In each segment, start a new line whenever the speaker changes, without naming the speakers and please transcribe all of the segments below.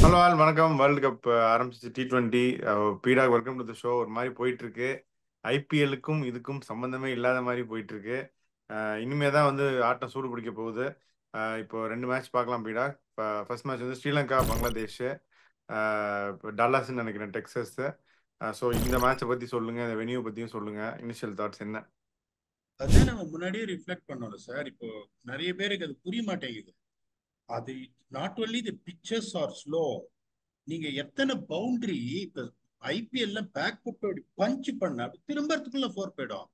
Hello all வணக்கம். World cup ஆரம்பிச்சிச்சு. T20 பீடாக் வெல்கம் டு த ஷோ. ஒரு மாதிரி போயிட்டு இருக்கு. ஐபிஎல்லுக்கும் இதுக்கும் சம்பந்தமே இல்லாத மாதிரி போயிட்டு இருக்கு. இனிமே தான் வந்து ஆட்டம் சூடு பிடிக்க போகுது. இப்போ ரெண்டு மேட்ச் பார்க்கலாம் பீடாக். ஃபர்ஸ்ட் மேட்ச் வந்து ஸ்ரீலங்கா பங்களாதேஷ். இப்போ டல்லாஸ்ன்னு நினைக்கிறேன், டெக்ஸஸ். ஸோ இந்த மேட்சை பற்றி சொல்லுங்க, இந்த வெனியூ பற்றியும் சொல்லுங்க. இனிஷியல் தாட்ஸ் என்ன?
அதான் நம்ம முன்னாடியே ரிஃப்ளெக்ட் பண்ணணும் சார். இப்போ நிறைய பேருக்கு அது புரிய மாட்டேங்குது. அது not only the pictures are slow. நீங்க எத்தனை பவுண்டரி இப்ப ஐபிஎல்ல பேக் புட் பஞ்ச் பண்ண அப்படி திரும்பறதுக்குள்ள ஃபோர் போயிடும்.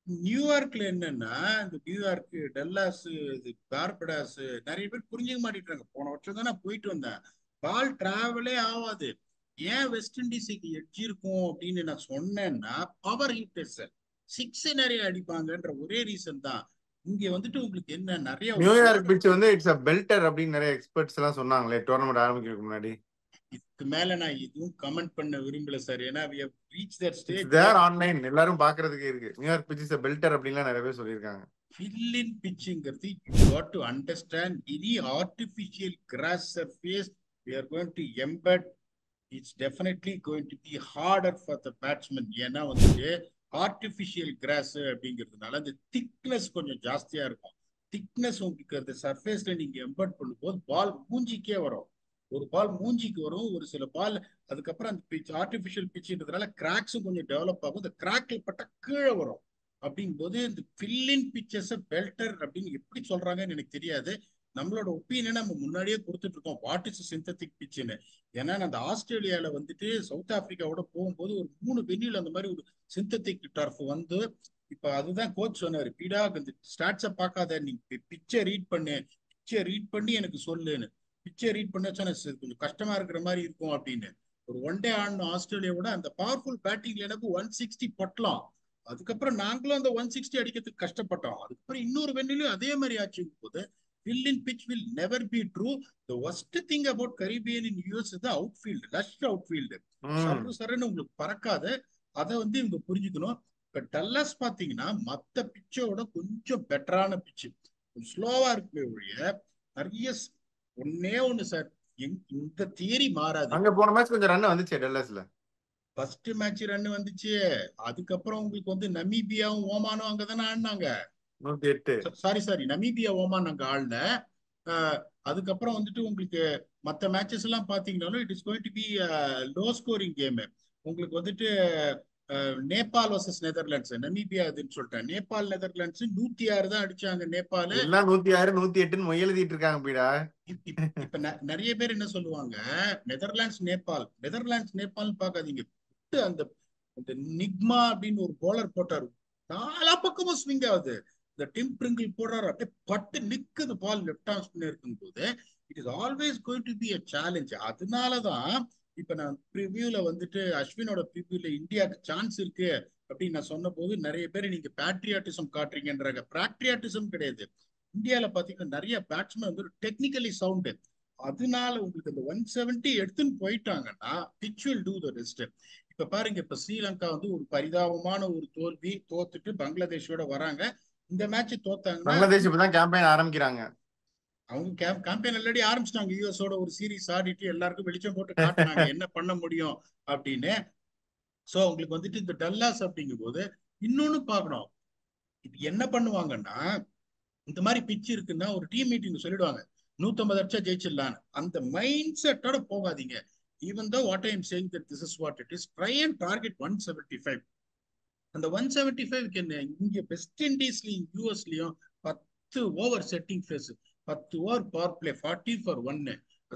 நியூயார்க்ல என்னன்னா, இந்த நியூயார்க், டல்லாஸ், இது பார்படாஸ் நிறைய பேர் புரிஞ்சுக்க மாட்டேங்கிறாங்க. போன வருஷம் தான் நான் போயிட்டு வந்தேன். பால் டிராவலே ஆகாது. ஏன் வெஸ்ட் இண்டீஸுக்கு எட்ஜ் இருக்கும் அப்படின்னு நான் சொன்னேன்னா, பவர் ஹிட்டர்ஸ் சிக்ஸ் நிறைய அடிப்பாங்கன்ற ஒரே ரீசன் தான். இங்க வந்துட்டு உங்களுக்கு என்ன நிறைய ஒரு
நியூயார்க்
ஸ்லோட
பிச் வந்து இட்ஸ் அ பெல்டர் அப்படின்னு நிறைய எக்ஸ்பர்ட்ஸ் எல்லாம் சொன்னாங்களே டோர்னமெண்ட் ஆரம்பிக்கிறதுக்கு முன்னாடி.
இதுக்கு மேல நான் எதுவும் கமெண்ட் பண்ண விரும்பல சார். ஏன்னா we have reached that
it's
stage
there
where
online, எல்லாரும் பாக்குறதுக்கு இருக்கு. நியூயார்க் பிச் இஸ் பெல்டர் அப்படின்லாம் நிறைய பேர் சொல்லியிருக்காங்க.
fill in pitchங்கிறது you got to understand any artificial grass surface we are going to embed. It's definitely going to be harder for the batsman. ஏன்னா வந்துட்டு artificial cross அப்படிங்கிறதுனால அந்த திக்னஸ் கொஞ்சம் ஜாஸ்தியா இருக்கும். திக்னஸ் உங்களுக்கு அந்த சர்ஃபேஸ்ல நீங்க எம்பர்ட் பண்ணும்போது பால் மூஞ்சிக்கே வரும். ஒரு பால் மூஞ்சிக்கு வரும், ஒரு சில பால் அதுக்கப்புறம் அந்த பிச் ஆர்டிபிஷியல் பிச்சுன்றதுனால கிராக்ஸும் கொஞ்சம் டெவலப் ஆகும். இந்த கிராக்ல பட்டா கீழே வரும். அப்படிங்கும்போது இந்த ஃபில்லின் பிச்சஸ் பெல்டர் அப்படின்னு எப்படி சொல்றாங்கன்னு எனக்கு தெரியாது. நம்மளோட ஒப்பீனியன் நம்ம முன்னாடியே கொடுத்துட்டு இருக்கோம், வாட் இஸ் சிந்தட்டிக் பிச்சுன்னு. ஏன்னா நான் அந்த ஆஸ்திரேலியால வந்துட்டு சவுத் ஆப்பிரிக்காவோட போகும்போது ஒரு 3 வென்யூல அந்த மாதிரி ஒரு சிந்தட்டிக் டர்ஃப் வந்து, இப்ப அதுதான் கோச் சொன்னாரு, பீடா அந்த ஸ்டாட்ஸை பார்க்காத, நீ பிச்சை ரீட் பண்ணு, பிச்சை ரீட் பண்ணி எனக்கு சொல்லுன்னு. பிச்சை ரீட் பண்ண கொஞ்சம் கஷ்டமா இருக்கிற மாதிரி இருக்கும் அப்படின்னு. ஒரு ஒன் டே ஆடணும் ஆஸ்திரேலியாவோட, அந்த பவர்ஃபுல் பேட்டிங்ல எனக்கு 160 பட்டலாம். அதுக்கப்புறம் நாங்களும் அந்த 160 அடிக்கிறதுக்கு கஷ்டப்பட்டோம். அதுக்கப்புறம் இன்னொரு வெண்ணிலும் அதே மாதிரி ஆச்சு போது fill in pitch will never be true. The worst thing about Caribbean in US is the outfield, lush outfield.
ம்.
சர்ரு சர்ன்னு உங்களுக்கு பறக்காத. அதை வந்து இவங்க புரிஞ்சுக்கணும். இப்ப டல்லாஸ் பாத்தீங்கன்னா மத்த பிச்சோட கொஞ்சம் பெட்டரான பிச்சு, ஸ்லோவா இருக்குமே ஒழிய நிறைய ஒன்னே ஒண்ணு சார், இந்த தியரி மாறாது.
அங்க போன மேட்ச் கொஞ்சம் ரன் வந்துச்சு டெல்லஸ்ல.
ஃபர்ஸ்ட் மேட்ச் ரன் வந்துச்சு. அதுக்கப்புறம் உங்களுக்கு வந்து நமீபியாவும் ஓமானும் அங்கதானே ஆடினாங்க.
108.
சாரி சாரி, நமீபியா ஓமான் அங்க ஆடல. அதுக்கப்புறம் வந்துட்டு உங்களுக்கு மற்ற மேட்சஸ் எல்லாம் பாத்தீங்கன்னாலும் it is going to be low scoring game. உங்களுக்கு வந்துட்டு நேபாள் வர்சஸ் நெதர்லாண்ட்ஸ், நமீபியா இதுன்னு சொல்லிட்டேன், நேபாள் நெதர்லாண்ட்ஸ் 106 தான் அடிச்சாங்க நேபாள்.
எல்லாம் 106 108ன்னு மொய் எழுதிட்டு இருக்காங்க பீடா.
இப்ப நிறைய பேர் என்ன சொல்லுவாங்க, நெதர்லாண்ட்ஸ் நேபாள், நெதர்லாண்ட்ஸ் நேபாள் பார்க்காதீங்க. அந்த அந்த நிக்மா அப்படின்னு ஒரு போலர் போட்டாரு, நாலா பக்கமும் ஸ்விங் ஆகுது. இந்த டிம் பிரிங்கிள் போடுறாரு, அப்படியே பட்டு நிக்குது பால் லெஃப்ட் ஆஃப் ஸ்பின்னர் இருக்கும் போது. It is always going to be a challenge. அதனாலதான் இப்ப நான் ப்ரிவியூல வந்துட்டு அஸ்வினோட ப்ரிவியூல இந்தியாவுக்கு சான்ஸ் இருக்கு அப்படின்னு நான் சொன்ன போது நிறைய பேர் நீங்க பேட்ரியாட்டிசம் காட்டுறீங்கன்றாங்க. பேட்ரியாட்டிசம் கிடையாது. இந்தியால பாத்தீங்கன்னா நிறைய பேட்ஸ்மேன் வந்து டெக்னிக்கலி சவுண்டு. அதனால உங்களுக்கு இந்த 170 எடுத்துன்னு போயிட்டாங்கன்னா pitch will do the rest. இப்ப பாருங்க, இப்ப ஸ்ரீலங்கா வந்து ஒரு பரிதாபமான ஒரு தோல்வி தோத்துட்டு பங்களாதேஷோட வராங்க. இந்த மேட்ச் தோத்தாங்கன்னா
பங்களாதேஷ் இப்பதான் கேம்பெயின் ஆரம்பிக்கிறாங்க.
அவங்க கேம்பெயின் ஆல்ரெடி ஆரம்பிச்சிட்டாங்க. யூஎஸோட ஒரு சீரீஸ் ஆடிட்டு எல்லாருக்கும் வெளிச்சம் போட்டு காட்டினாங்க என்ன பண்ண முடியும் அப்படின்னு. சோ உங்களுக்கு வந்துட்டு இந்த டல்லாஸ் அப்படிங்கும் போது இன்னொன்னு பார்க்கணும். இது என்ன பண்ணுவாங்கன்னா, இந்த மாதிரி பிச் இருக்குன்னா ஒரு டீம் மீட்டிங் சொல்லிடுவாங்க 150 அடிச்சா ஜெயிச்சிடலான்னு. அந்த மைண்ட் செட்டோட போகாதீங்க. Even though what I am saying that this is what it is, try and target 175. அந்த 175 என்ன, இங்க வெஸ்ட் இண்டீஸ்லயும் யூஎஸ்லயும் 10 over setting phase, 10 over power play 40 for 1,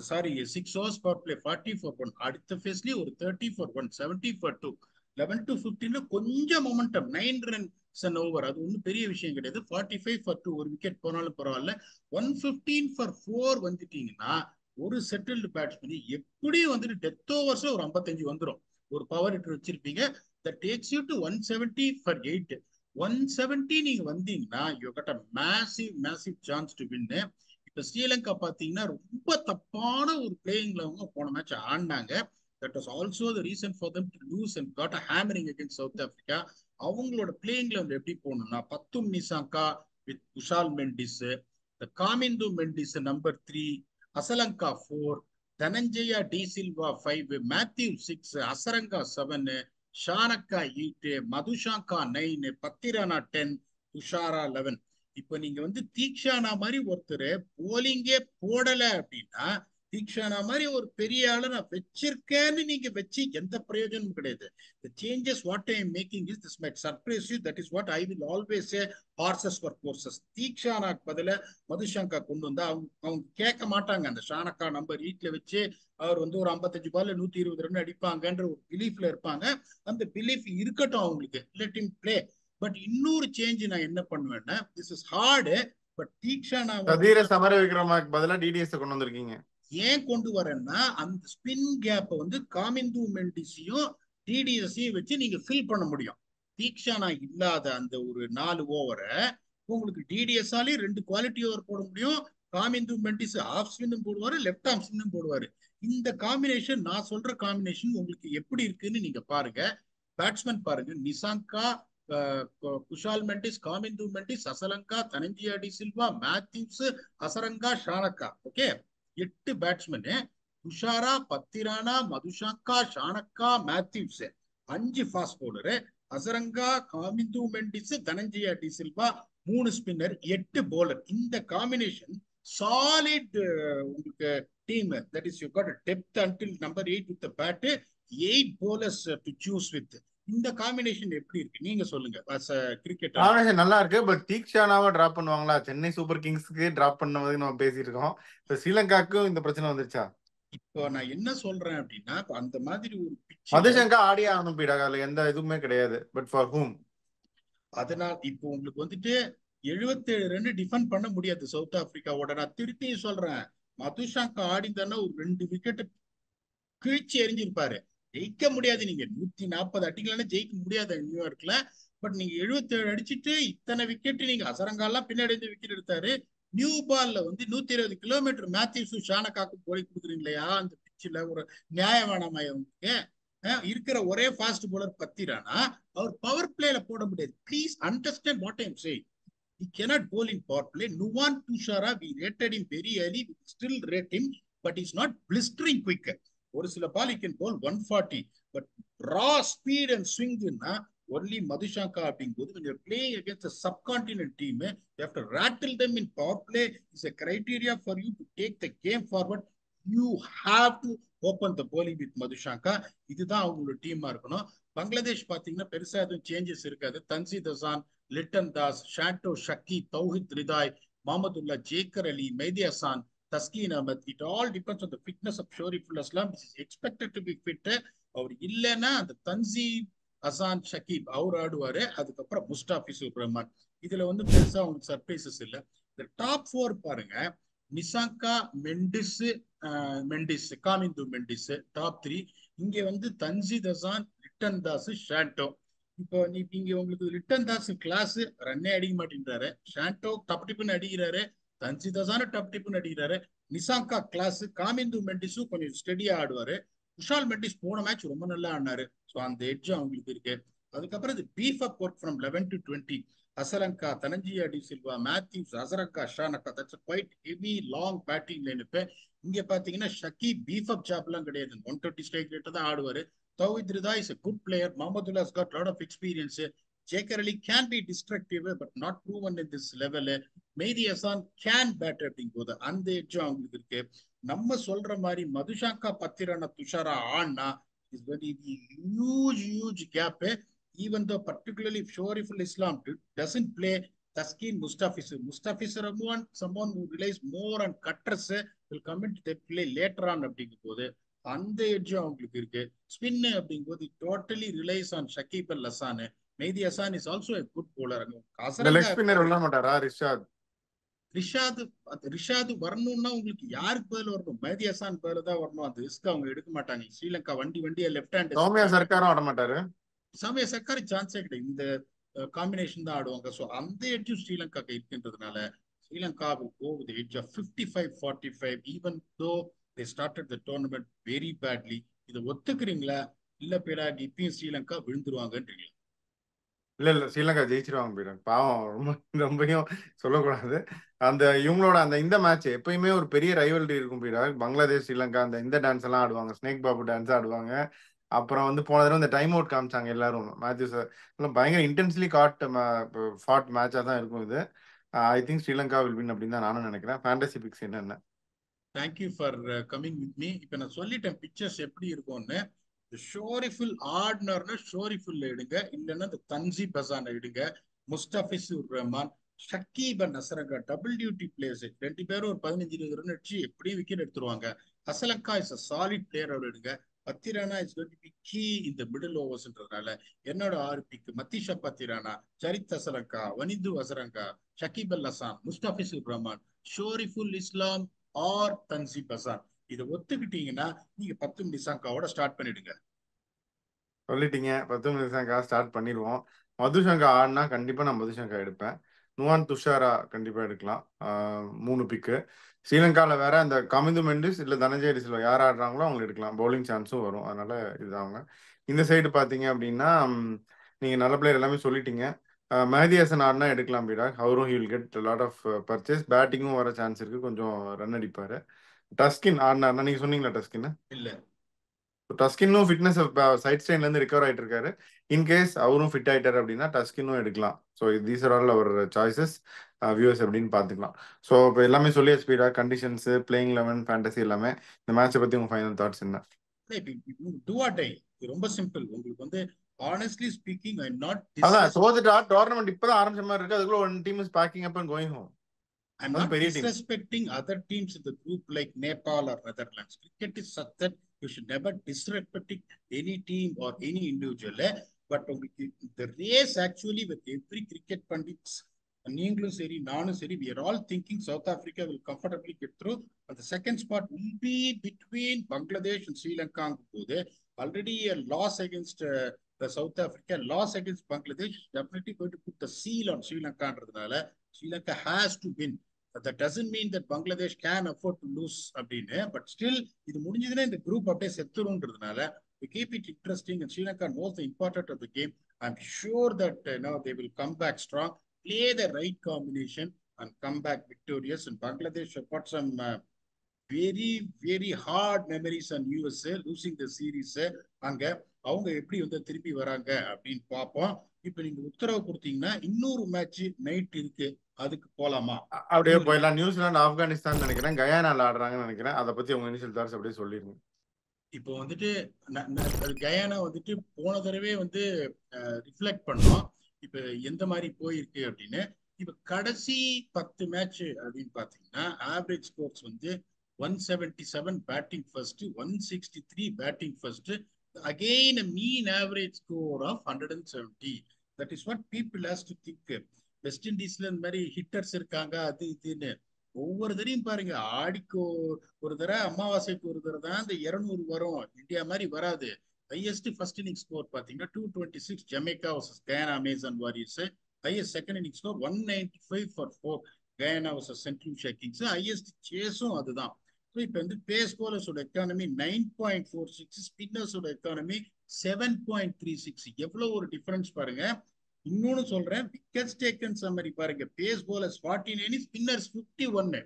sorry 6 overs power play 40 for 1, அடுத்த ஃபேஸ்லயும் ஒரு 30 ஃபார் 1, 70 ஃபார் 2, 11 to 15 கொஞ்சம் momentum 9 runs over, அது ஒன்றும் பெரிய விஷயம் கிடையாது. 45 ஃபார் 2, ஒரு விக்கெட் போனாலும் பரவாயில்ல. 115 ஃபார் 4 வந்துட்டீங்கன்னா ஒரு செட்டில்டு பேட்ஸ்மேன் எப்படியும் வந்துட்டு டெத் ஓவர்ஸ்ல ஒரு 55 வந்துடும். ஒரு பவர் ஹிட்டர் வச்சிருப்பீங்க, that takes you to 170 for 8. 170 நீங்க வந்தீங்கன்னா you got a massive chance to win. இப்ப ஸ்ரீலங்கா பாத்தீங்கன்னா ரொம்ப தப்பான ஒரு பிளேயிங்ல அவங்க போன மேட்ச் ஆடினாங்க. That was also the reason for them to lose and got a hammering against South Africa. அவங்களோட பிளேயிங்ல வந்து எப்படி போகணும்னா, Pathum Nissanka with Kusal Mendis, the Kamindu Mendis number 3, Asalanka 4, Dhananjaya D. Silva 5, Matthew 6, Asaranga 7, Shanaka 8, Madhushanka 9, Patirana 10, Tushara 11. இப்ப நீங்க வந்து தீக்ஷானா மாதிரி ஒருத்தர் போலிங்கே போடல அப்படின்னா தீக்ஷானா மாதிரி ஒரு பெரிய ஆளை நான் வச்சிருக்கேன்னு நீங்க வச்சு எந்த பிரயோஜனமும் கிடையாது. The changes what I am making is this might surprise you. That is what I will always say. Horses for courses. தீக்ஷானாக்கு பதில மதுஷங்கா கொண்டு வந்தா அவங்க கேட்க மாட்டாங்க. அந்த ஷானக்கா நம்பர் 8ல வச்சு அவர் வந்து ஒரு 55 பால்ல 120 ரன் அடிப்பாங்கன்ற ஒரு பிலீஃப்ல இருப்பாங்க. அந்த பிலீஃப் இருக்கட்டும் அவங்களுக்கு. Let him play. பட் இன்னொரு சேஞ்ச் நான் என்ன பண்ணுவேன்னா, this is hard. But Theekshana
Sadeera சமர விக்ரமாக்கு பதிலா டிடிஎஸ் கொண்டு வந்திருக்கீங்க.
ஏன் கொண்டு வரேன்னா அந்த ஸ்பின் கேப்பை வந்து காமிந்து மெண்டிஸையும் டிடிஎஸையும் வச்சு நீங்க ஃபில் பண்ண முடியும். தீக்ஷானா இல்லாத அந்த ஒரு 4 ஓவரை உங்களுக்கு டிடிஎஸ்ஆலே 2 குவாலிட்டி ஓவர் போட முடியும். காமிந்து மெண்டிஸ் ஆஃப் ஸ்பின்னும் போடுவாரு, லெஃப்ட் ஆர்ம் ஸ்பின்னும் போடுவாரு. இந்த காம்பினேஷன் நான் சொல்ற காம்பினேஷன் உங்களுக்கு எப்படி இருக்குன்னு நீங்க பாருங்க. பேட்ஸ்மேன் பாருங்க, Nissanka, Kusal Mendis, Kamindu Mendis, Asalanka, Dhananjaya de Silva, Mathews, Hasaranga, Shanaka. Okay, 8 batsman. Thushara, Pathirana, Madushanka, Shanaka, Mathews. 5 fast bowler. Hasaranga, Kamindu Mendis, Dhananjaya de Silva, 3 spinner, 8 bowler. இந்த காம்பினேஷன் சாலிட் உங்களுக்கு team. That is you got depth until number 8 with bat, 8 bowlers to choose with. இந்த காம்பினேஷன் எப்படி இருக்கு நீங்க சொல்லுங்க. கிரிக்கெட்
காம்பினேஷன் நல்லா இருக்கு. பட் தீக்ஷானாவை டிராப் பண்ணுவாங்களா? சென்னை சூப்பர் கிங்ஸ்க்கு டிராப் பண்ண நம்ம பேசிட்டு இருக்கோம். இப்போ ஸ்ரீலங்காவுக்கும் இந்த பிரச்சனை வந்துருச்சா?
இப்போ நான் என்ன சொல்றேன் அப்படின்னா, அந்த மாதிரி ஒரு பிச்சில்
மதுஷங்கா ஆடியே ஆகணும் பீடாக, அதுல எந்த இதுவுமே கிடையாது. பட் ஃபார் ஹூம்?
அதனால் இப்போ உங்களுக்கு வந்துட்டு 77 ரன் டிஃபெண்ட் பண்ண முடியாது சவுத் ஆப்பிரிக்காவோட. நான் திருப்பி சொல்றேன், மதுஷாங்கா ஆடிந்தானா ஒரு 2 விக்கெட் கிழிச்சு எரிஞ்சிருப்பாரு. ஜெயிக்க முடியாது. நீங்க 140 அடிக்கலன்னா ஜெயிக்க முடியாது நியூயார்க்ல. பட் நீங்க 77 அடிச்சுட்டு இத்தனை விக்கெட், நீங்க அசரங்காலாம் பின்னாடி இருந்து விக்கெட் எடுத்தாரு. நியூ பால்ல வந்து 120 கிலோமீட்டர் மேத்யூஸும் ஷானக்காக்கும் போய் கொடுக்குறீங்களா அந்த பிச்சில்? ஒரு நியாயம் வேணாமா உங்களுக்கு? இருக்கிற ஒரே ஃபாஸ்ட் பவுலர் பத்திரானா, அவர் பவர் பிளேல போட முடியாது. Please understand what I am saying. He cannot bowl in power play. Nuwan Tushara, we rated him very early. We still rate him, but he's not blistering quicker. ஒரு சில பால் he can bowl 140, but raw speed and swing only Madhushaka அப்படிங்கும்போது, when you're playing against a subcontinent team, you have to rattle them in power play. Is a criteria for you to take the game forward. You have to open the bowling with Madhushaka. இதுதான் அவங்களோட டீமா இருக்கணும். பங்களாதேஷ் பாத்தீங்கன்னா பெருசா எதுவும் changes இருக்காது. Tanzid Hasan, Litton Das, Shanto Shakib, Towhid Hridoy, Mahmudullah, Jaker Ali, Mahedi Hasan, Taskin Ahmed. It all depends on the fitness of Shoriful Islam. This is expected to be fit. அவர் இல்லைன்னா அந்த தன்சீப் ஹசான், ஷக்கீப் அவர் ஆடுவாரு. அதுக்கப்புறம் முஸ்டாபிசூர் ரஹ்மான். இதுல வந்து பெருசா உங்களுக்கு சர்ப்ரைசஸ் இல்லை. இந்த டாப் 4 பாருங்க, நிசாங்கா, மெண்டிஸ், காமிந்து மெண்டிஸ் டாப் 3. இங்க வந்து தன்சீத் ஹசான், லிட்டன் தாஸ், ஷாண்டோ. இப்போ இங்க உங்களுக்கு லிட்டன் தாஸ் கிளாஸ் ரன்னே அடிக்க மாட்டேங்கிறாரு. ஷாண்டோ டப் டிப்புன்னு அடிக்கிறாரு. தன்சீத் ஹசான் டப் டிப்புன்னு அடிக்கிறாரு. நிசாங்கா கிளாஸ். காமிந்து மெண்டிஸும் கொஞ்சம் ஸ்டெடியா ஆடுவாரு. குஷால் மெண்டிஸ் போன மேட்ச் ரொம்ப நல்லா ஆடினாரு. ஸோ அந்த எட்ஜ் அவங்களுக்கு இருக்கு. அதுக்கப்புறம் இது beef up work from 11 to 20. Asalanka, Dhananjaya de Silva, Mathews, Hasaranga, Shanaka. That's quite heavy long batting line. இப்ப இங்க பாத்தீங்கன்னா ஷக்கி பீஃப் அப் ஜாப் எல்லாம் கிடையாது. 120 ஸ்ட்ரைக் ரேட் தான் ஆடுவாரு. Tawhid Rida is a good player. Mohammedullah has got a lot of experience. Jaker Ali can be destructive, but not proven in this level. Mehdi Hasan can bat அப்படிங்கும்போது அந்த எட்ஜும் அவங்களுக்கு இருக்கு. நம்ம சொல்ற மாதிரி மதுஷாங்கா, பத்திரானா, துஷாரா ஆனா is very huge gap. Even though particularly if Shoriful Islam doesn't play, Taskeen Mustafizur Rahman, someone who relies more on cutters, will come into the play later on அப்படிங்கும்போது அந்த எட்ஜும் அவங்களுக்கு இருக்கு. ஸ்பின் அப்படிங்கும்போது totally relies on Shakib Al Hasan. Mehidy Hasan is also a good bowler. Rishad வரணும்னா உங்களுக்கு யாருக்கு பதில் வரணும்? மெய்தி ஹசான் பதில் தான் வரணும். அந்த ரிஸ்க் அவங்க எடுக்க மாட்டாங்க. ஸ்ரீலங்கா வண்டியா லெஃப்ட் ஹேண்ட்.
சௌமியா சர்க்காரும் ஆட மாட்டாரு.
சௌமியா சர்க்கார் சான்ஸே கிடையாது. இந்த காம்பினேஷன் தான் ஆடுவாங்க. ஸோ அந்த எட்ஜும் ஸ்ரீலங்காக்கு இருக்கின்றதுனால Sri Lanka will go with the edge of 55-45, even though they started the tournament very badly. இதை ஒத்துக்கிறீங்களா? இல்ல பேடா இப்பயும் ஸ்ரீலங்கா விழுந்துருவாங்கன்றீங்களா?
இல்ல ஸ்ரீலங்கா ஜெயிச்சிருவாங்க பீடம். பாவம், ரொம்ப ரொம்பையும் சொல்லக்கூடாது. அந்த இவங்களோட அந்த இந்த மேட்ச் எப்பயுமே ஒரு பெரிய ரைவல்ரி இருக்கும் பீடம். பங்களாதேஷ் ஸ்ரீலங்கா அந்த இந்த டான்ஸ் எல்லாம் ஆடுவாங்க, ஸ்னேக் பாபு டான்ஸ் ஆடுவாங்க. அப்புறம் வந்து போன தடவை இந்த டைம் அவுட் காமிச்சாங்க எல்லாரும் மேட்சஸ் எல்லாம் பயங்கர இன்டென்ஸ்லி ஃபாட் மேட்சா தான் இருக்கும் இது. I think Sri Lanka will win அப்படின்னு தான் நானும் நினைக்கிறேன். ஃபேண்டசி பிக்ஸ் என்னென்ன?
Thank you for coming with me. இப்ப நான் சொல்லிட்டேன் பிக்சர்ஸ் எப்படி இருக்கும்னு. ஷோரிஃபுல் ஆடினர்னா ஷோரிஃபுல் எடுங்க, இல்லைன்னா இந்த தன்சி பசான எடுங்க. Mustafizur Rahman, Shakib and Hasaranga double duty players. ரெண்டு பேரும் ஒரு 15-20 ரன் அடிச்சு எப்படியும் விக்கெட் எடுத்துருவாங்க. Asalanka is a solid player, அவர் எடுங்க. Pathirana is going to be key இந்த மிடில் ஓவர்ஸ்ன்றதுனால என்னோட ஆர்பிக்கு மத்திஷா பத்திரானா, சரித் அசலங்கா, வனிது அசரங்கா, ஷக்கீப் அல் ஹசான், முஸ்தபிசுர் ரஹ்மான், ஷோரிஃபுல் இஸ்லாம் ஆர் தன்சி பசான். இதை ஒத்துக்கிட்டீங்கன்னா நீங்க 10 நிசாங்காவோட ஸ்டார்ட் பண்ணிடுங்க.
சொல்லிட்டீங்க, 10 நிமிஷம் ஸ்டார்ட் பண்ணிடுவோம். மதுசங்கா ஆடினா கண்டிப்பா நான் மதுசங்கா எடுப்பேன். நுவான் துஷாரா கண்டிப்பா எடுக்கலாம். 3 பிக்கு. ஸ்ரீலங்காவில் வேற அந்த கமிந்து மெண்டிஸ் இல்லை தனஞ்சய டிசில்வா யார் ஆடுறாங்களோ அவங்க எடுக்கலாம். பவுலிங் சான்ஸும் வரும். அதனால இதுதாங்க. இந்த சைடு பார்த்தீங்க அப்படின்னா நீங்க நல்ல பிளேயர் எல்லாமே சொல்லிட்டீங்க. மெஹதி ஹசன் ஆடினா எடுக்கலாம் பீடா. அவரும் he will get lot of purchase. பேட்டிங்கும் வர சான்ஸ் இருக்கு, கொஞ்சம் ரன் அடிப்பாரு. டஸ்கின் ஆடினார்னா நீங்க சொன்னீங்களா டஸ்கின்?
இல்ல
டஸ்கின்னும் ஃபிட்னஸ் சைட் ஸ்டைன்ல இருந்து ரிகவர் ஆயிட்டு இருக்காரு. இன்கேஸ் அவரும் ஃபிட் ஆயிட்டாரு அப்படின்னா டஸ்கின்னும் எடுக்கலாம். So these are all our choices. Viewers அப்படின்னு பார்த்துக்கலாம். ஸோ இப்போ எல்லாமே சொல்லி ஸ்பீடா கண்டிஷன்ஸ், பிளேயிங் 11, ஃபேண்டசி எல்லாமே. இந்த மேட்சை பத்தி உங்க ஃபைனல் தாட்ஸ் என்ன?
Do or die. ரொம்ப சிம்பிள். உங்களுக்கு வந்து ஆனஸ்ட்லி ஸ்பீக்கிங் ஐ நாட்
அதான்
டிஸ்ரெஸ்பெக்ட்.
தோத்துட்டா டோர்னமெண்ட் இப்பதான் ஆரம்பிச்ச மாதிரி இருக்கு. அதுக்குள்ள one team is packing up and going home.
I'm
அதுவும்
not
பெரிய team.
disrespecting other teams in the group like Nepal or Netherlands. Cricket is such that you should never disrespect any team or any individual. But the race actually with every cricket pundits, நீங்களும் சரி நானும் சரி, we are all thinking South Africa will comfortably get through. And the second spot will be between Bangladesh and Sri Lanka. Already a loss against the South Africa, loss against Bangladesh is definitely going to put the seal on Sri Lanka. Sri Lanka has to win. That doesn't mean that Bangladesh can afford to lose அப்படின்னு. But still இது முடிஞ்சதுன்னா இந்த group அப்படியே செத்துருன்றதுனால we keep it interesting and Sri Lanka knows the importance of the game. I'm sure that they will come back strong, play the right combination and come back victorious. And Bangladesh have got some very very hard memories on USA losing the series. அங்க அவங்க எப்படி வந்து திருப்பி வராங்க அப்படின்னு பார்ப்போம். இப்ப நீங்க உத்தரவு கொடுத்தீங்கன்னா இன்னொரு மேட்ச் நைட் இருக்கு, அதுக்கு போலாமா?
அப்படியே போயிடலாம். நியூசிலாந்து ஆப்கானிஸ்தான் நினைக்கிறேன், கயானால ஆடுறாங்கன்னு நினைக்கிறேன். அதை பத்தி உங்க இனிஷியல் தாட்ஸ் அப்படியே சொல்லிருங்க.
இப்போ வந்துட்டு கயானா வந்துட்டு போன தடவை வந்து ரிஃப்ளெக்ட் பண்ணோம் இப்ப எந்த மாதிரி போயிருக்கு அப்படின்னு. இப்ப கடைசி 10 மேட்ச் அப்படின்னு பாத்தீங்கன்னா ஆவரேஜ் ஸ்கோர்ஸ் வந்து 177 batting first, 163 batting first, again mean average score of 170. That is what people has to think. West இண்டீஸ்ல இந்த மாதிரி ஹிட்டர்ஸ் இருக்காங்க அது இதுன்னு. ஒவ்வொரு தரையும் பாருங்க, ஆடிக்கோ ஒரு தடவை அமாவாசைக்கு ஒரு தடவை தான் இந்த 200 வரும். இந்தியா மாதிரி வராது. ஹையஸ்ட் ஃபர்ஸ்ட் இன்னிங் ஸ்கோர் பாத்தீங்கன்னா 226 Jamaica versus Guyana Amazon Warriors. Highest second inning score 195 for 4 Guyana versus central shakings. Highest சேஸும் அதுதான். ஸோ இப்போ வந்து பேஸ் போலர்ஸோட எக்கானமி 9.46, ஸ்பின்னர்ஸோட எக்கானமி 7.36. எவ்வளவு ஒரு டிஃபரன்ஸ் பாருங்க. இன்னொன்னு சொல்றேன், விக்கெட்ஸ் டேக்கன் சம்மரி பாருங்க. Pace bowlers 49, spinners 51.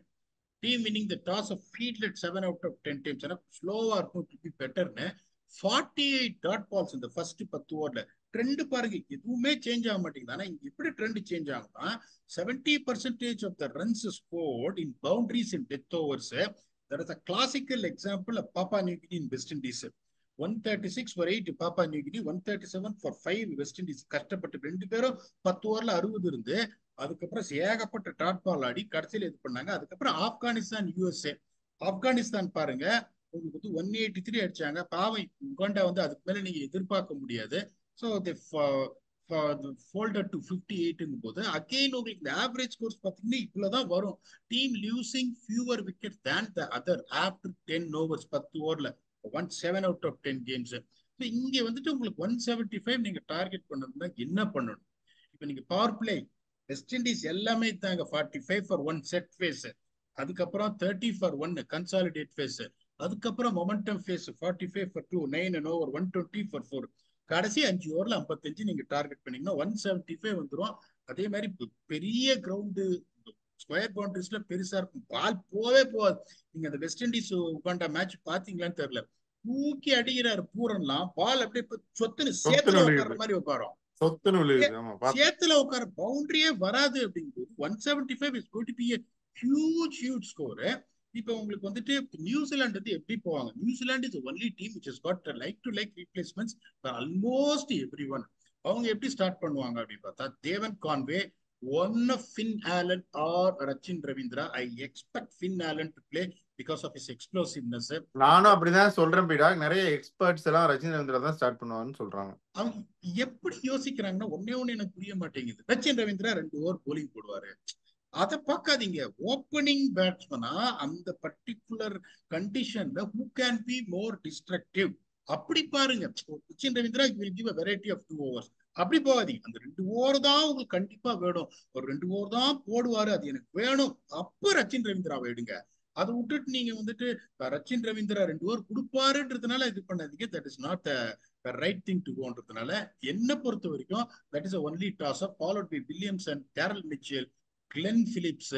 Team winning the toss of fielded 7 out of 10 times. ஏன்னா ஸ்லோவா இருக்கும் டு பி பெட்டர்னு. 48 டாட் பால்ஸ் இந்த ஃபர்ஸ்ட் 10 ஓவர்ல. ட்ரெண்ட் பாருங்க, எதுவுமே சேஞ்ச் ஆக மாட்டேங்குது. ஆனா இங்க எப்படி ட்ரெண்ட் சேஞ்ச் ஆகும்னா 70% of the runs scored in boundaries in death overs. That is a classical example of Papua New Guinea in West Indies. 136 for 8 பாப்பா new Guinea, 137 for 5 west Indies. கஷ்டப்பட்டு ரெண்டு பேரும் 10 ஓவர்ல 60 இருந்து அதுக்கப்புறம் ஏகப்பட்ட டாட் பால் ஆடி கடைசியில் இது பண்ணாங்க. அதுக்கப்புறம் ஆப்கானிஸ்தான் யூஎஸ்ஏ. ஆப்கானிஸ்தான் பாருங்க உங்களுக்கு வந்து 183 அடிச்சாங்க. பாவம் உகாண்டா வந்து அதுக்கு மேல நீங்க எதிர்பார்க்க முடியாது. ஸோ folded to 58 போது அகெயின் உங்களுக்கு இந்த ஆவரேஜ் ஸ்கோர்ஸ் பார்த்தீங்கன்னா இவ்வளவுதான் வரும். Team losing fewer wicket than the other after 10 overs 10 ஓவர்ல 7 out of 10 கேம்ஸ். இங்க வந்துட்டு உங்களுக்கு 175 நீங்க டார்கெட் பண்ணணும்னா என்ன பண்ணணும்? இப்ப நீங்க பவர் பிளே வெஸ்ட் இண்டீஸ் எல்லாமே தாங்க 45 for 1 செட் ஃபேஸ், அதுக்கப்புறம் 30 for 1 கன்சாலிடேட் ஃபேஸ், அதுக்கப்புறம் momentum face 45 for 2 9 and over 120 for 4. கடைசி 5 ஓவர்ல 55 நீங்க டார்கெட் பண்ணீங்கன்னா 175 வந்துரும். அதே மாதிரி பெரிய கிரவுண்டு ஸ்கொயர் பவுண்டரிஸ்ல பெருசா இருக்கும், பால் போவே போகாது. நீங்க அந்த வெஸ்ட் இண்டீஸ் உகாண்டா மேட்ச் பாத்தீங்களான்னு தெரியல, தூக்கி அடிக்கிறாரு பூரன்லாம், பால் அப்படியே சொத்துன்னு
சொத்துன்னு
சேத்துல உட்கார்ற
விழுகுது,
மாதிரி உட்காரும்.
சொத்துன்னு விழுகுது. ஆமா பார்த்தேன்.
சேத்துல உட்கார பவுண்டரியே வராது அப்படிங்கும்போது 175 is going to be huge score. இப்ப உங்களுக்கு வந்துட்டு நியூசிலாந்து வந்து எப்படி போவாங்க? New Zealand is only team which has got like to like replacements for almost every one. அவங்க எப்படி ஸ்டார்ட் பண்ணுவாங்க அப்படின்னு பார்த்தா, Devon Conway, one of Finn Allen or Rachin Ravindra. I expect Finn Allen to play because of his explosiveness.
நானும் அப்படிதான் சொல்றேன் பீடா. நிறைய experts எல்லாம் ரஜினி ரவீந்திரா தான் ஸ்டார்ட் பண்ணுவாங்கன்னு சொல்றாங்க.
அவங்க எப்படி யோசிக்கிறாங்கன்னா ஒன்னே ஒண்ணு எனக்கு புரிய மாட்டேங்குது. ரச்சின் ரவீந்திரா 2 ஓவர் போலிங் போடுவாரு, அதை பார்க்காதீங்க. ஓப்பனிங் பேட்ஸ்மனா அந்த பர்டிகுலர் கண்டிஷன்ல who can be more destructive அப்படி பாருங்க. Sachin Ravindra will give a variety of 2 overs. அப்படி போகாதீங்க. அந்த 2 ஓவர் தான் உங்களுக்கு கண்டிப்பா வேணும், ஒரு 2 ஓவர் தான் போடுவாரு, அது எனக்கு வேணும், அப்ப ரச்சின் ரவீந்திராவை எடுங்க. அதை விட்டுட்டு நீங்க வந்துட்டு ரச்சின் ரவீந்திரா 2 ஓவர் கொடுப்பாருன்றதுனால இது பண்ணாதீங்க. That is not right thing to கோன்றதுனால என்ன பொறுத்த வரைக்கும் that is only toss up followed by Williamson, Daryl Mitchell, Glenn Phillips.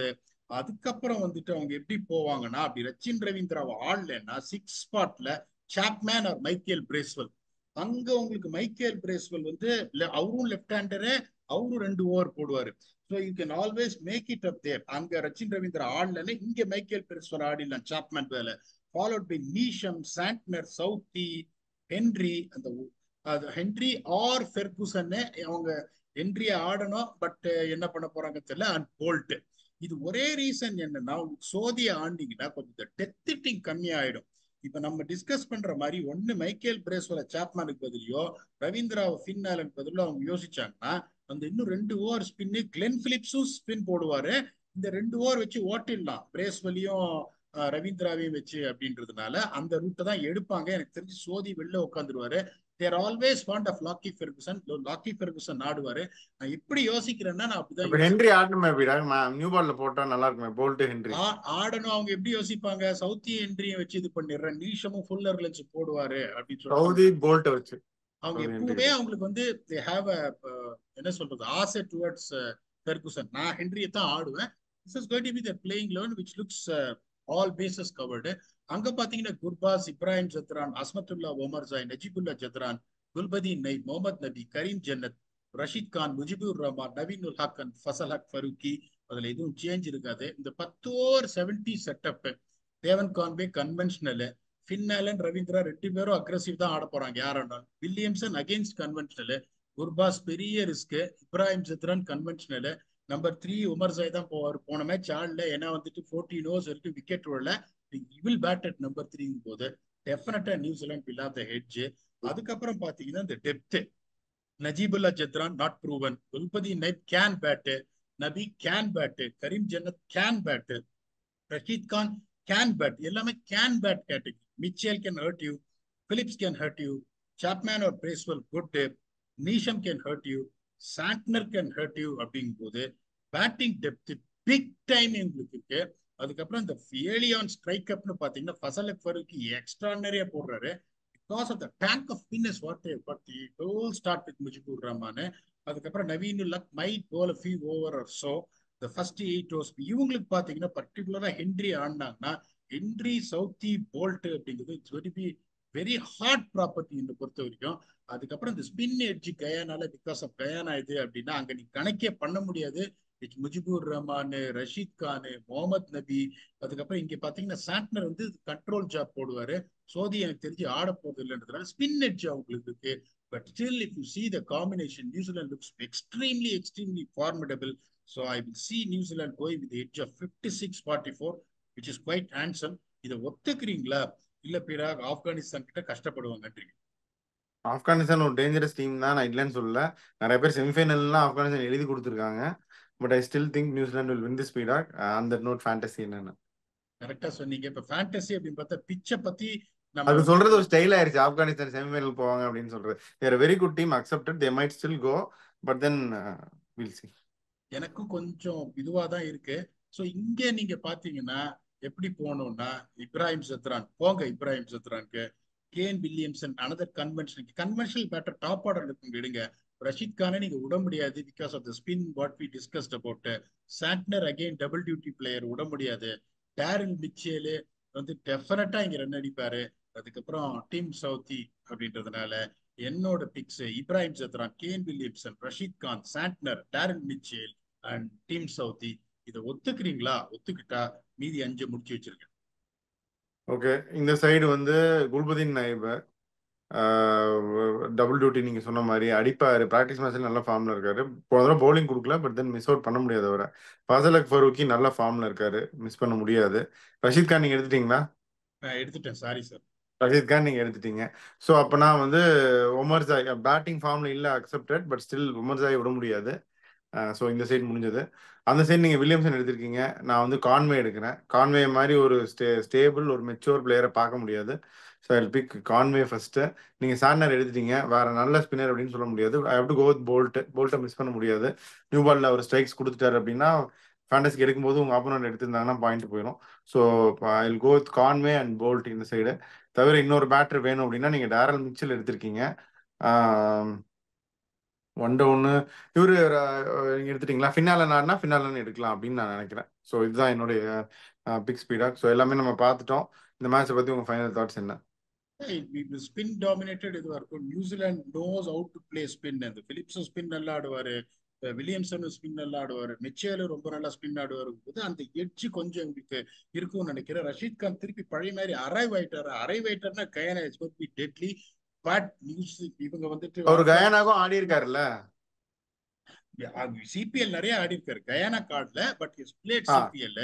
அதுக்கப்புறம் வந்துட்டு அவங்க எப்படி போவாங்கன்னா, அப்படி ரச்சின் ரவீந்திராவை ஆடலன்னா 6 ஸ்பாட்ல சாப்மேன் ஆர் மைக்கேல் பிரேஸ்வெல். அங்க உங்களுக்கு மைக்கேல் பிரேஸ்வெல் வந்து அவரும் லெஃப்ட் ஹேண்டரு, அவரும் 2 ஓவர் போடுவாரு. So you can always make it up there. அங்க ரச்சின் ரவீந்திரா ஆடலன்னு இங்க மைக்கேல் பிரேஸ்வெல் ஆடிடலாம் சாப்மேன் வேலை. Followed by Neesham, Santner, Southee, Henry. அந்த அது ஹென்ரி ஆர் ஃபெர்குசன். அவங்க ஹென்ரியை ஆடணும், பட் என்ன பண்ண போறாங்க தெரியல, அண்ட் போல்ட். இது ஒரே ரீசன் என்னன்னா, சோதியை ஆண்டிங்கன்னா கொஞ்சம் டெத் ஹிட்டிங் கம்மி ஆயிடும். இப்ப நம்ம டிஸ்கஸ் பண்ற மாதிரி ஒண்ணு மைக்கேல் பிரேஸ்வெல் சாப்மேனுக்கு பதிலையோ ரவீந்திராவை ஃபின் ஆலனுக்கு பதிலோ அவங்க யோசிச்சாங்கன்னா, அந்த இன்னும் 2 ஓவர் ஸ்பின்னு கிளென் பிலிப்ஸும் ஸ்பின் போடுவாரு. இந்த 2 ஓவர் வச்சு ஓட்டிடலாம் பிரேஸ்வெல்லையும் ரவீந்திராவையும் வச்சு அப்படின்றதுனால அந்த ரூட்டை தான் எடுப்பாங்க. எனக்கு தெரிஞ்சு சோதி வெளில உட்காந்துருவாரு. There always fond of Lockie Ferguson. Lockie Ferguson ஆடுவாரு. நான் எப்படி யோசிக்கிறேன்னா, நான் அப்படிதான்
இப்ப ஹென்றி ஆடணுமே பீடா, நியூ பால்ல போட்டா நல்லா இருக்குமே, போல்ட் ஹென்றி
ஆடணும். அவங்க எப்படி யோசிப்பாங்க, சவுத்தி ஹென்ரியை வச்சு இது பண்ணிடுறேன், நீஷமும் ஃபுல்லர் லென்ஸ் போடுவாரு அப்படின்னு
சவுதி
சொல்லிட்டு
போல்ட் வச்சு.
அவங்க
சவுதி ஹென்றி
எப்பவுமே அவங்களுக்கு வந்து தே ஹேவ் என்ன சொல்றது, ஆசை டுவர்ட்ஸ் ஃபெர்குசன். நான் ஹென்ரியை தான் ஆடுவேன். This is going to be the playing eleven which looks all bases covered. அங்க பாத்தீங்கன்னா குர்பாஸ், இப்ராஹிம் ஜத்ரான், அஸ்மத்துல்லா ஒமர் ஜாய், நஜிபுல்லா ஜத்ரான், குல்பதீன் நைப், முகமது நபி, கரீம் ஜன்னத், ரஷீத் கான், முஜிபுர் ரஹ்மான், நவீன் உல் ஹக்கன், ஃபசல் ஹக் ஃபருக்கி. அதுல எதுவும் சேஞ்ச் இருக்காது. இந்த 10 ஓவர் 70 செட்டப். தேவன் Conway conventional, Finn Allen, Ravindra 2 பேரும் அக்ரெசிவ் தான் ஆட போறாங்க. யாராண்டா வில்லியம்சன் அகேன்ஸ்ட் கன்வென்ஷனல், குர்பாஸ் பெரிய risk, Ibrahim Zadran conventional, number 3 Umar Joy தான் போவார். போன மேட்ச் ஆடல, ஏன்னா வந்துட்டு 14 ஓவர்ஸ் வரைக்கும் விக்கெட் விடல. வில் பேட் அட் நம்பர் 3 போது definitely New Zealand will have the edge. அதுக்கப்புறம் பாத்தீங்கன்னா இந்த depth, Najibullah Zadran not proven, Gulbadin Naib can bat, Nabi can bat, Karim Janat can bat, Rashid Khan can bat. எல்லாமே can bat category. Mitchell can hurt you, Phillips can hurt you, Chapman or Bracewell good, Neesham can hurt you, Santner can hurt you. அப்படிங்கும் போது batting depth big time எங்களுக்கு இருக்கு. அதுக்கப்புறம் இந்த ஏலியான் strike அப்னு பாத்தீங்கன்னா ஃபசல் ஃபருக்கி எக்ஸ்ட்ரானரியா போடுறாரு. Because of the tank of fitness what they tell start with Mujibur Rahman. அதுக்கப்புறம் Naveen-ul Haq might bowl a few over or so. the first 8 overs இவங்களுக்கு பாத்தீங்கன்னா பர்டிகுலரா ஹென்ரி ஆடினாங்கன்னா, ஹென்ரி, சவுத்தி, போல்ட் அப்படிங்கிறது it's very be very hard property என்னை பொறுத்த வரைக்கும். அதுக்கப்புறம் இந்த ஸ்பின் எட்ஜ் கயானால, பிகாஸ் ஆஃப் கயானா இது அப்படின்னா அங்க நீ கணக்கே பண்ண முடியாது. முஜிபுர் ரஹ்மான், ரஷீத் கான், முகமது நபி. அதுக்கப்புறம் இங்க பாத்தீங்கன்னா சாண்ட்னர் வந்து கண்ட்ரோல் ஜாப் போடுவாரு. சோதி எனக்கு தெரிஞ்சு ஆட போறது இல்லைன்றதுனால ஸ்பின் எட்ஜ் அவங்களுக்கு இருக்கு. But still if you see the combination, New Zealand looks extremely formidable. So I will see New Zealand going with the edge of 56-44, which is quite handsome. இதை ஒத்துக்கிறீங்களா இல்ல பிறகு ஆப்கானிஸ்தான் கிட்ட கஷ்டப்படுவாங்கன்றீங்க?
ஆப்கானிஸ்தான் ஒரு டேஞ்சரஸ் டீம் தான், நான் இல்லைன்னு சொல்லல. நிறைய பேர் செமிஃபைனல்லாம் ஆப்கானிஸ்தான் எழுதி கொடுத்துருக்காங்க. But I still think New Zealand will win the speedo. அந்த நோட் ஃபேண்டசி என்னன்னு
கரெக்டா சொன்னீங்க. இப்ப ஃபேண்டசி அப்படின்னு பார்த்தா பிச்சை பத்தி நம்ம
அது
வந்து
சொல்றது ஒரு ஸ்டைல் ஆயிருச்சு. ஆப்கானிஸ்தான் செமிஃபைனல் போவாங்க அப்படின்னு சொல்றது. There very good team, accepted, they might still go, but then will see.
எனக்கும் கொஞ்சம் இதுவா தான் இருக்கு. ஸோ இங்க நீங்க பாத்தீங்கன்னா எப்படி போகணும்னா, இப்ராஹிம் ஜத்ரான் போங்க, இப்ராஹிம் ஜத்ரானுக்கு Kane Williamson another conventional batter top order இருக்கும் விடுங்க. ரஷீத் கானை நீங்க விட முடியாது because of the spin what we discussed about. Santner again double duty player விட முடியாது. டேரில் மிச்சேலு வந்து டெஃபினட்டா இங்க ரன் அடிப்பாரு. அதுக்கப்புறம் டீம் சவுத்தி அப்படின்றதுனால என்னோட picks Ibrahim Zadran, Kane Williamson, Rashid Khan, Santner, Daryl Mitchell and Tim Southee. இதை ஒத்துக்கிறீங்களா? ஒத்துக்கிட்டா மீதி 5 முடிச்சு வச்சிருக்கேன்.
ஓகே, இந்த சைடு வந்து குல்புதீன் நாயிபர் டபுள் டியூட்டி நீங்க சொன்ன மாதிரி அடிப்பாரு. பிராக்டிஸ் மேட்ச்ல நல்ல ஃபார்ம்ல இருக்காரு. போன தடவை பவுலிங் கொடுக்கல, பட் தென் மிஸ் அவுட் பண்ண முடியாது அவரை. ஃபசல் ஃபரூக்கி நல்ல ஃபார்ம்ல இருக்காரு, மிஸ் பண்ண முடியாது. ரஷீத் கான் நீங்க எடுத்துட்டீங்களா?
எடுத்துட்டேன், சாரி சார்.
ரஷீத் கான் நீங்க எடுத்துட்டீங்க. ஸோ அப்பனா வந்து உமர் ஜாய் பேட்டிங் ஃபார்ம்ல இல்ல, accepted, but still Umar Joy விட முடியாது. ஸோ இந்த சைடு முடிஞ்சது. அந்த சைடு நீங்கள் வில்லியம்சன் எடுத்திருக்கீங்க, நான் வந்து கான்வே எடுக்கிறேன். கான்வே மாதிரி ஒரு ஸ்டேபிள் ஒரு மெச்சூர் பிளேயரை பார்க்க முடியாது. So I pick Conway first. நீங்கள் சாண்ட்னர் எடுத்துட்டீங்க, வேற நல்ல ஸ்பின்னர் அப்படின்னு சொல்ல முடியாது. I have to go with போல்ட்டை மிஸ் பண்ண முடியாது. நியூ பால்ல ஒரு ஸ்ட்ரைக்ஸ் கொடுத்துட்டாரு அப்படின்னா ஃபேண்டஸிக்கு எடுக்கும்போது உங்கள் ஆப்போனண்ட் எடுத்திருந்தாங்கன்னா பாயிண்ட் போயிடும். So I will go with Conway and Boult இந்த சைடு. தவிர இன்னொரு பேட்டர் வேணும் அப்படின்னா நீங்கள் டேரல் மிச்சல் எடுத்திருக்கீங்க. ஒன்று இவரு நீங்க எடுத்துட்டீங்களா? ஃபின்னாலன்னு எடுக்கலாம் அப்படின்னு நான் நினைக்கிறேன். ஸோ இதுதான் என்னுடைய பிக் ஸ்பீடாக். ஸோ எல்லாமே நம்ம பார்த்துட்டோம். இந்த மேட்சை பத்தி உங்க ஃபைனல் தாட்ஸ் என்ன?
ஸ்பின் டாமினேட்டட் இதுவா இருக்கும். New Zealand knows how to play spin. அந்த பிலிப்ஸும் ஸ்பின் நல்லா ஆடுவாரு, வில்லியம்சனும் ஸ்பின் நல்லா ஆடுவாரு, மிச்சேலும் ரொம்ப நல்லா ஸ்பின் ஆடுவாரு போது அந்த எட்ஜ் கொஞ்சம் உங்களுக்கு இருக்கும்னு நினைக்கிறேன். ரஷீத் கான் திருப்பி பழைய மாதிரி அரைவ் ஆயிட்டாருன்னா Guyana is going to be deadly. But இவங்க வந்துட்டு
ஒரு கயானாக்கும் ஆடி இருக்காருல்ல,
சிபிஎல் நிறைய ஆடி இருக்காரு கயானா கார்டுல, but is played CPL.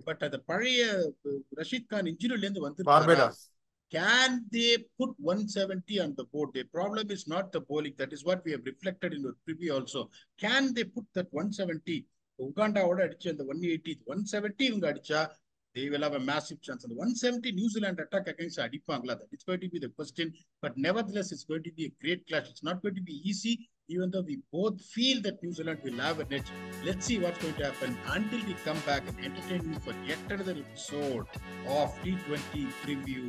But அந்த பழைய ரஷீத் கான் இன்ஜுரியில இருந்து வந்து
பார்பேடாஸ்.
Can they put 170 on the board? The problem is not the bowling. That is what we have reflected in our preview also. Can they put that 170? உகாண்டாவோட அடிச்சு அந்த 180, 170 இவங்க அடிச்சா they will have a massive chance. And 170 New Zealand attack against அடிப்பாங்களா? That is going to be the question. But nevertheless, it's going to be a great clash. It's not going to be easy, even though we both feel that New Zealand will have an edge. Let's see what's going to happen until we come back and entertain you for yet another episode of T20 Preview